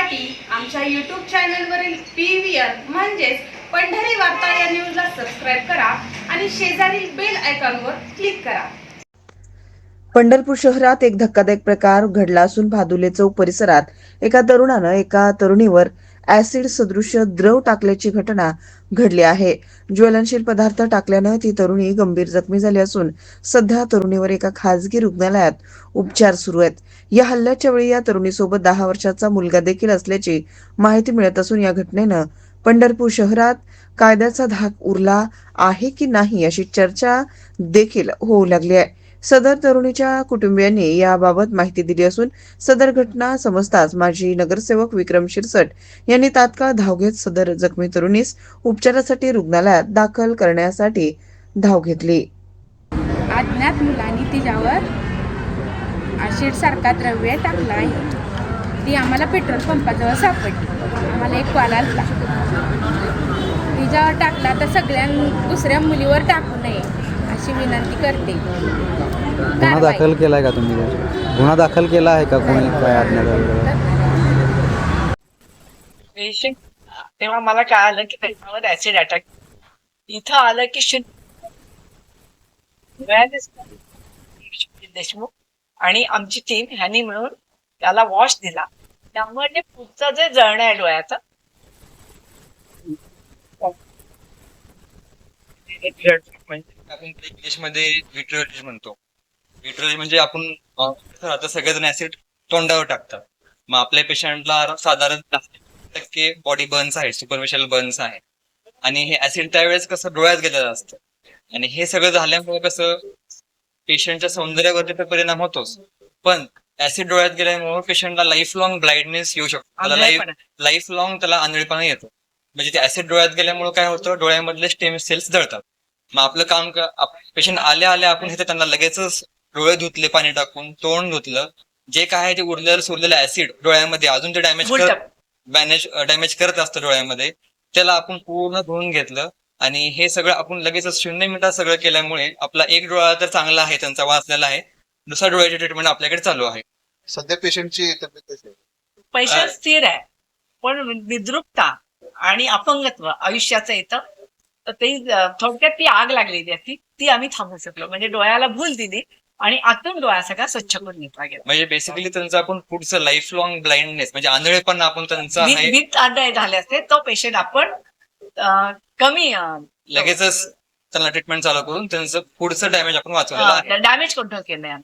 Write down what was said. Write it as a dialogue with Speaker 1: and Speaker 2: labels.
Speaker 1: पाहण्यासाठी आमच्या YouTube चॅनलवरील PVR म्हणजेच पंढरी वार्ता या न्यूजला सबस्क्राईब करा आणि शेजारील बेल आयकॉनवर क्लिक करा.
Speaker 2: पंढरपूर शहरात एक धक्कादायक प्रकार घडला असून भादुले चौक परिसरात एका तरुणानं एका तरुणीवर ऍसिड सदृश द्रव टाकल्याची घटना घडली आहे. ज्वलनशील पदार्थ टाकल्यानं ती तरुणी गंभीर जखमी झाली असून सध्या तरुणीवर एका खासगी रुग्णालयात उपचार सुरू आहेत. या हल्ल्याच्या वेळी या तरुणीसोबत 10 वर्षाचा मुलगा देखील असल्याची माहिती मिळत असून या घटनेनं पंढरपूर शहरात कायद्याचा धाक उरला आहे की नाही अशी चर्चा देखील होऊ लागली आहे. सदर तरुणीच्या कुटुंबियांनी याबाबत माहिती दिली असून सदर घटना समजताच माजी नगरसेवक विक्रम शिरसट यांनी तात्काळ धाव घेत सदर जखमी तरुणीस उपचारासाठी रुग्णालयात दाखल करण्यासाठी धाव घेतली.
Speaker 3: अज्ञात मुलांनी तिच्यावर ऍसिड सारखा द्रव्य टाकला आहे. ती आम्हाला पेट्रोल पंपाजवळ सापडली. आम्हाला एक कॉल आला. तिच्यावर टाकला तर दुसऱ्या मुलीवर टाकू नये अशी विनंती करते.
Speaker 4: गुन्हा दाखल केलाय का तुम्ही? गुन्हा दाखल केला आहे का कोणी? काय
Speaker 5: पेशंट तेव्हा मला काय आलं की त्याच्यावर ऍसिड अटॅक. इथं आलं की देशमुख आणि आमची टीम ह्यांनी मिळून त्याला वॉश दिला. त्यामुळे पुढचं जे जळण आहे डोळ्याचं
Speaker 6: आपण इंग्लिशमध्ये विट्रोलॉजी म्हणतो. विट्रोलॉजी म्हणजे आपण आता सगळेजण ऍसिड तोंडावर टाकतात. मग आपल्या पेशंटला साधारण 10% बॉडी बर्न्स आहे, सुपरफिशियल बर्न्स आहे. आणि हे ऍसिड त्यावेळेस कसं डोळ्यात गेलेलं असतं. आणि हे सगळं झाल्यामुळे कसं पेशंटच्या सौंदर्यावरती तर परिणाम होतोच, पण ऍसिड डोळ्यात गेल्यामुळे पेशंटला लाईफ लॉंग ब्लाइंडनेस येऊ शकतो. लाईफ लॉंग त्याला आंधळेपणा येतो. म्हणजे ते ऍसिड डोळ्यात गेल्यामुळे काय होतं, डोळ्यामधले स्टेम सेल्स जळतात. मग आपलं काम पेशंट आल्या आपण इथे त्यांना लगेचच डोळे धुतले, पाणी टाकून तोंड धुतलं. जे काय आहे ते उरलेलं सोडलेलं ऍसिड डोळ्यामध्ये अजून ते डॅमेज करत असतं डोळ्यामध्ये, त्याला आपण पूर्ण धुवून घेतलं. आणि हे सगळं आपण लगेच 0 मिनिटात सगळं केल्यामुळे आपला एक डोळा तर चांगला आहे, त्यांचा वाचलेला आहे. दुसऱ्या डोळ्याची ट्रीटमेंट आपल्याकडे चालू आहे.
Speaker 7: सध्या पेशंटची तब्येत कशी आहे?
Speaker 5: पैशात स्थिर आहे, पण विद्रुपता आणि अपंगत्व आयुष्याचं येतं. तर ते थोडक्यात ती आग लागलेली आहे, ती आम्ही थांबवू शकलो. म्हणजे डोळ्याला भूल दिली आणि आतून डोळा सगळा स्वच्छ करून घेतला गेला.
Speaker 6: म्हणजे बेसिकली त्यांचं आपण पुढचं लाईफ लॉंग ब्लाइंडनेस म्हणजे आंधळेपण आपण त्यांचा
Speaker 5: विथ आंधळे झाले असते तो पेशंट आपण कमी
Speaker 6: लगेचच त्यांना ट्रीटमेंट चालू करून त्यांचं पुढचं डॅमेज आपण वाचवलेलं आहे.
Speaker 5: डॅमेज कंट्रोल केलंय.